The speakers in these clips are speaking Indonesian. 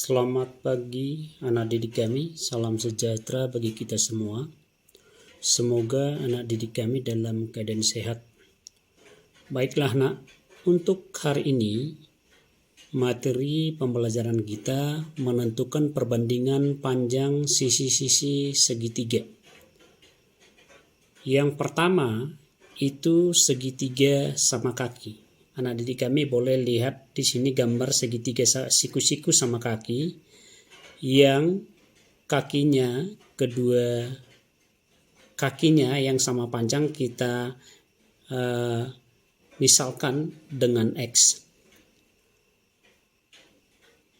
Selamat pagi anak didik kami, salam sejahtera bagi kita semua. Semoga anak didik kami dalam keadaan sehat. Baiklah nak, untuk hari ini materi pembelajaran kita menentukan perbandingan panjang sisi-sisi segitiga. Yang pertama itu segitiga sama kaki. Anak didik kami boleh lihat di sini gambar segitiga siku-siku sama kaki yang kedua kakinya yang sama panjang kita misalkan dengan X.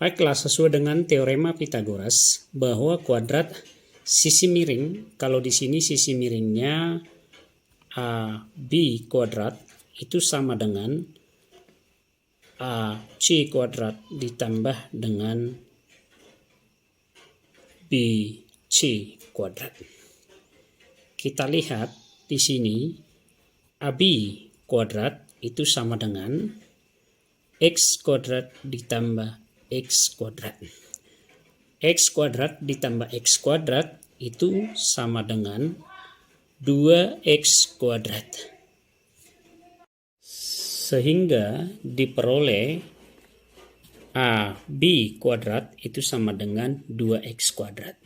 Baiklah, sesuai dengan teorema Pythagoras bahwa kuadrat sisi miring, kalau di sini sisi miringnya AB kuadrat itu sama dengan AC kuadrat ditambah dengan BC kuadrat. Kita lihat di sini AB kuadrat itu sama dengan X kuadrat ditambah X kuadrat. X kuadrat ditambah X kuadrat itu sama dengan 2X kuadrat. Sehingga diperoleh AB kuadrat itu sama dengan 2X kuadrat.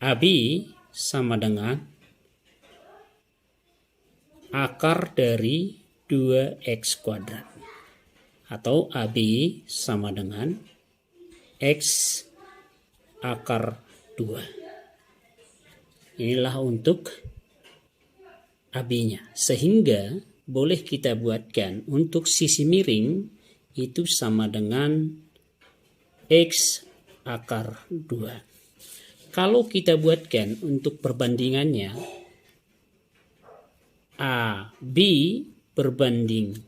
AB sama dengan akar dari 2X kuadrat. Atau AB sama dengan X akar 2. Inilah untuk AB-nya. Sehingga boleh kita buatkan untuk sisi miring itu sama dengan X akar 2. Kalau kita buatkan untuk perbandingannya AB berbanding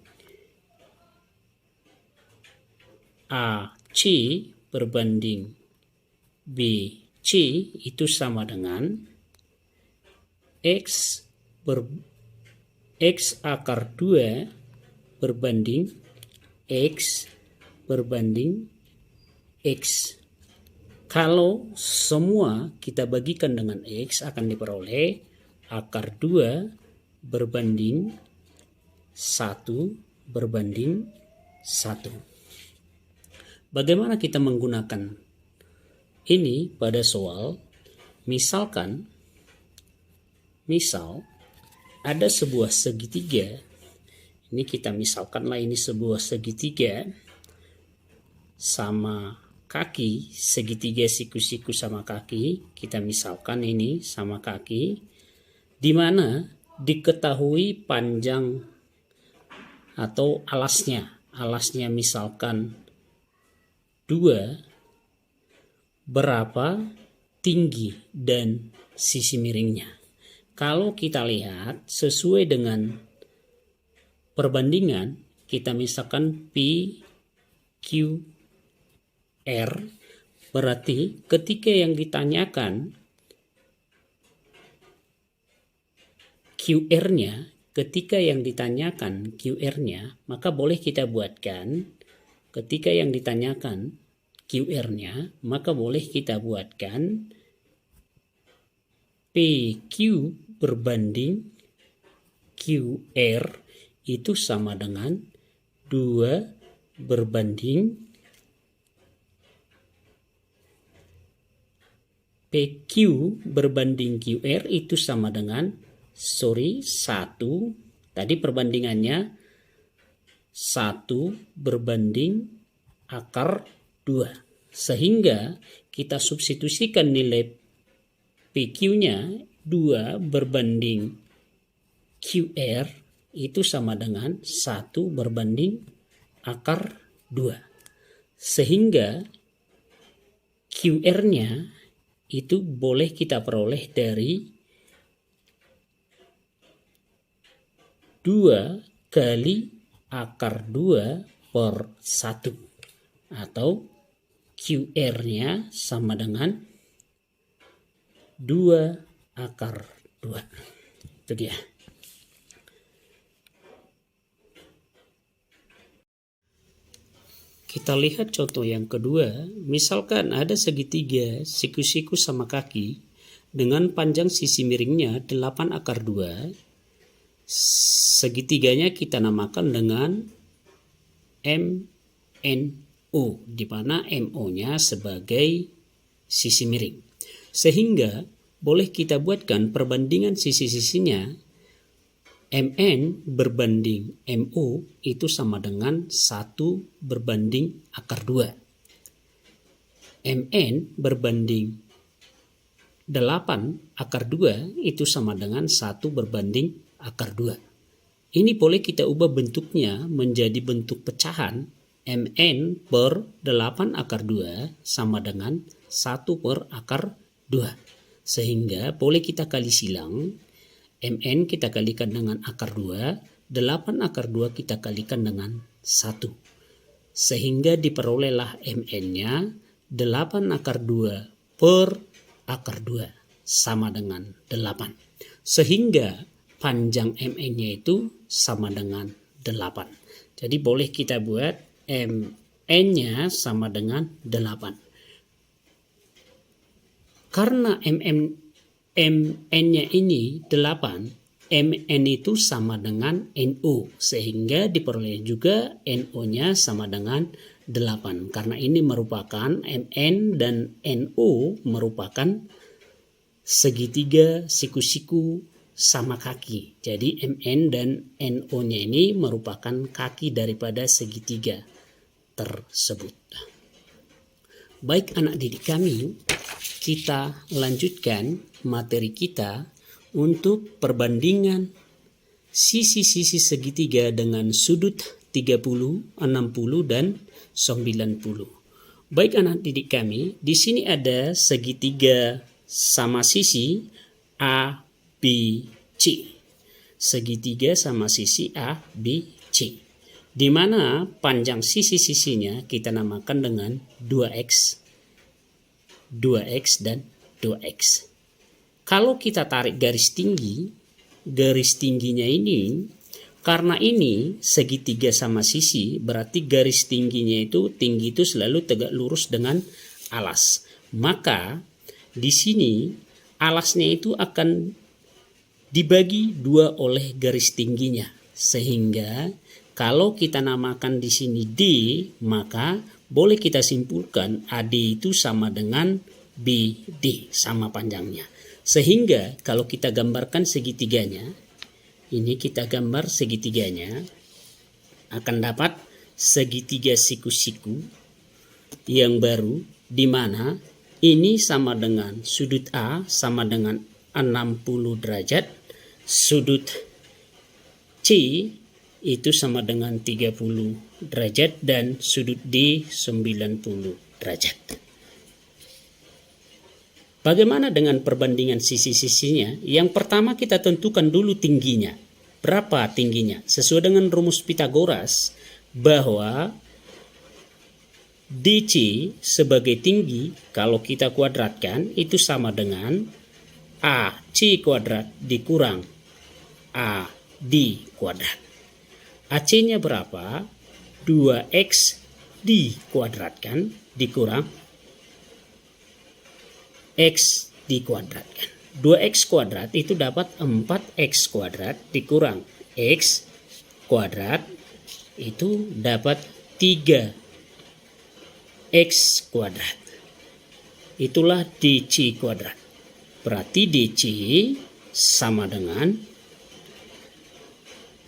AC berbanding BC itu sama dengan X akar 2 berbanding X berbanding X. Kalau semua kita bagikan dengan X akan diperoleh akar 2 berbanding 1 berbanding 1. Bagaimana kita menggunakan ini pada soal? Misal ada sebuah segitiga. Ini kita misalkanlah ini sebuah segitiga sama kaki, segitiga siku-siku sama kaki. Kita misalkan ini sama kaki, di mana diketahui panjang atau alasnya. Alasnya misalkan 2, berapa tinggi dan sisi miringnya. Kalau kita lihat sesuai dengan perbandingan, kita misalkan P, Q, R, berarti ketika yang ditanyakan QR-nya, maka boleh kita buatkan ketika yang ditanyakan QR-nya, maka boleh kita buatkan PQ berbanding QR itu sama dengan 2 berbanding PQ berbanding QR itu sama dengan 1. Tadi perbandingannya 1 berbanding akar 2. Sehingga kita substitusikan nilai PQ-nya 2 berbanding QR itu sama dengan 1 berbanding akar 2. Sehingga QR-nya itu boleh kita peroleh dari 2 kali akar 2 per 1. Atau QR-nya sama dengan 2 akar 2. Itu dia. Kita lihat contoh yang kedua, misalkan ada segitiga siku-siku sama kaki dengan panjang sisi miringnya 8 akar 2. Segitiganya kita namakan dengan MNO, di mana MO-nya sebagai sisi miring. Sehingga boleh kita buatkan perbandingan sisi-sisinya MN berbanding MO itu sama dengan 1 berbanding akar 2. MN berbanding 8 akar 2 itu sama dengan 1 berbanding akar 2. Ini boleh kita ubah bentuknya menjadi bentuk pecahan MN per 8 akar 2 sama dengan 1 per akar 2. Sehingga boleh kita kali silang. MN kita kalikan dengan akar 2, 8 akar 2 kita kalikan dengan 1. Sehingga diperolehlah MN-nya 8 akar 2 per akar 2 sama dengan 8. Sehingga panjang MN-nya itu sama dengan 8. Jadi boleh kita buat MN-nya sama dengan 8. Karena MN-nya ini 8, MN itu sama dengan NO, sehingga diperoleh juga NO-nya sama dengan 8. Karena ini merupakan MN dan NO merupakan segitiga siku-siku sama kaki. Jadi MN dan NO-nya ini merupakan kaki daripada segitiga tersebut. Baik anak didik kami, kita lanjutkan materi kita untuk perbandingan sisi-sisi segitiga dengan sudut 30, 60, dan 90. Baik anak didik kami, di sini ada segitiga sama sisi A, B, C. Segitiga sama sisi A, B, C. Di mana panjang sisi-sisinya kita namakan dengan 2x, 2x, dan 2x. Kalau kita tarik garis tingginya ini, karena ini segitiga sama sisi, berarti garis tinggi itu selalu tegak lurus dengan alas. Maka di sini alasnya itu akan dibagi 2 oleh garis tingginya. Sehingga kalau kita namakan di sini D, maka boleh kita simpulkan AD itu sama dengan BD, sama panjangnya. Sehingga kalau kita gambarkan segitiganya, ini kita gambar segitiganya, akan dapat segitiga siku-siku yang baru, di mana ini sama dengan sudut A sama dengan 60 derajat, sudut C itu sama dengan 30 derajat, dan sudut D 90 derajat. Bagaimana dengan perbandingan sisi-sisinya? Yang pertama kita tentukan dulu tingginya. Berapa tingginya? Sesuai dengan rumus Pythagoras bahwa DC sebagai tinggi kalau kita kuadratkan itu sama dengan AC kuadrat dikurang AD kuadrat. AC-nya berapa? 2x dikuadratkan dikurang x dikuadratkan. 2x kuadrat itu dapat 4x kuadrat dikurang x kuadrat itu dapat 3x kuadrat. Itulah DC kuadrat. Berarti DC sama dengan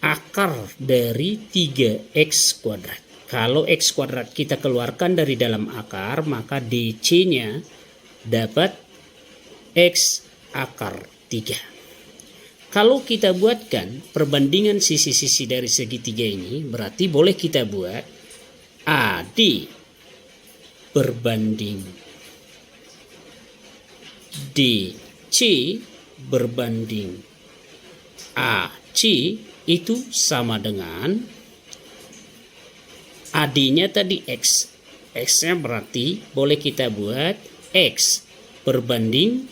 akar dari 3x kuadrat. Kalau x kuadrat kita keluarkan dari dalam akar, maka DC-nya dapat x akar 3. Kalau kita buatkan perbandingan sisi-sisi dari segitiga ini, berarti boleh kita buat AD berbanding DC berbanding AC itu sama dengan AD-nya tadi x. X-nya berarti boleh kita buat X berbanding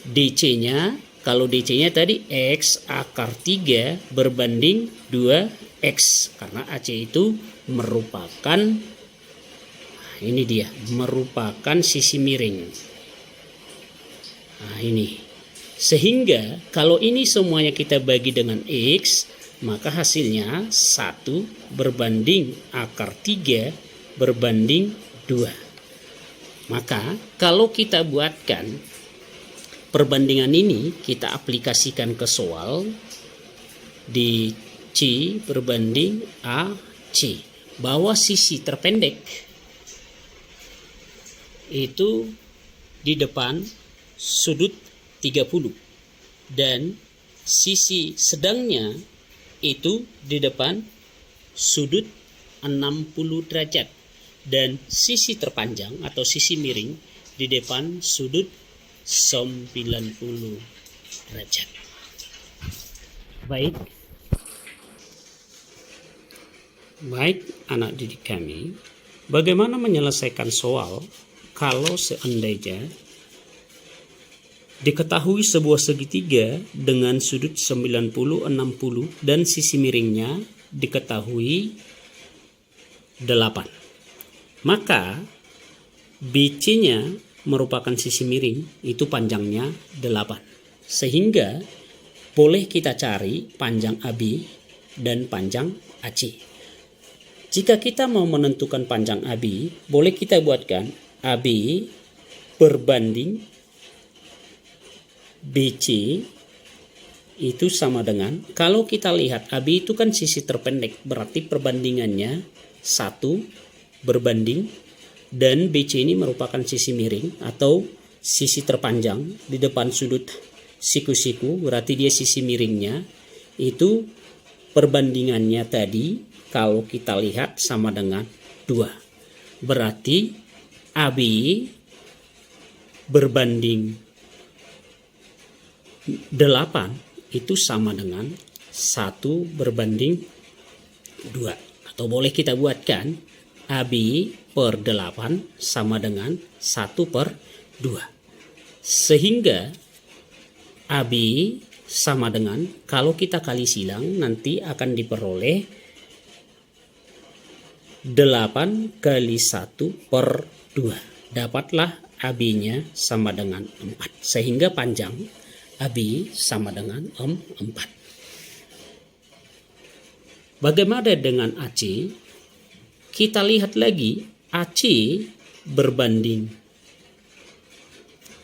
DC-nya, kalau DC-nya tadi X akar 3 berbanding 2X. Karena AC itu merupakan ini dia, merupakan sisi miring. Nah, ini. Sehingga kalau ini semuanya kita bagi dengan X, maka hasilnya 1 berbanding akar 3 berbanding 2. Maka kalau kita buatkan perbandingan ini, kita aplikasikan ke soal di C berbanding AC, bahwa sisi terpendek itu di depan sudut 30 dan sisi sedangnya itu di depan sudut 60 derajat dan sisi terpanjang atau sisi miring di depan sudut 90 derajat. Baik anak didik kami, bagaimana menyelesaikan soal kalau seandainya diketahui sebuah segitiga dengan sudut 90, 60 dan sisi miringnya diketahui 8. Maka BC-nya merupakan sisi miring, itu panjangnya 8. Sehingga boleh kita cari panjang AB dan panjang AC. Jika kita mau menentukan panjang AB, boleh kita buatkan AB berbanding BC itu sama dengan, kalau kita lihat AB itu kan sisi terpendek, berarti perbandingannya 1 berbanding, dan BC ini merupakan sisi miring atau sisi terpanjang di depan sudut siku-siku, berarti dia sisi miringnya itu perbandingannya tadi kalau kita lihat sama dengan 2. Berarti AB berbanding 8 itu sama dengan 1 berbanding 2. Atau boleh kita buatkan AB per 8 sama dengan 1 per 2. Sehingga AB sama dengan, kalau kita kali silang nanti akan diperoleh 8 kali 1 per 2. Dapatlah AB-nya sama dengan 4. Sehingga panjang AB sama dengan 4. Bagaimana dengan AC? Kita lihat lagi, AC berbanding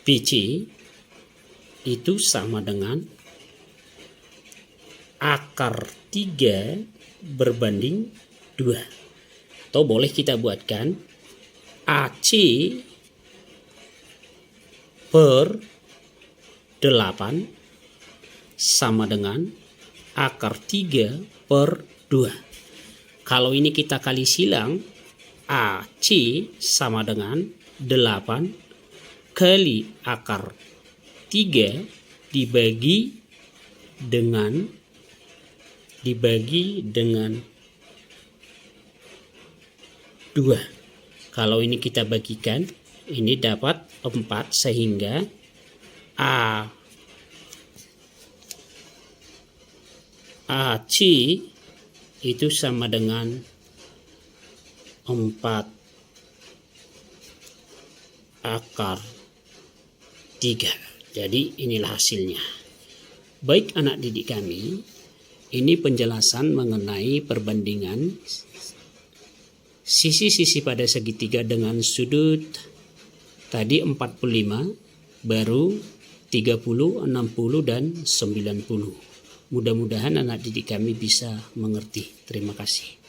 BC itu sama dengan akar 3 berbanding 2. Atau boleh kita buatkan AC per 8 sama dengan akar 3 per 2. Kalau ini kita kali silang, AC sama dengan 8 kali akar 3 dibagi dengan 2. Kalau ini kita bagikan, ini dapat 4, sehingga AC itu sama dengan 4 akar 3. Jadi inilah hasilnya. Baik anak didik kami, ini penjelasan mengenai perbandingan sisi-sisi pada segitiga dengan sudut tadi 45, baru 30, 60, dan 90. Mudah-mudahan anak didik kami bisa mengerti. Terima kasih.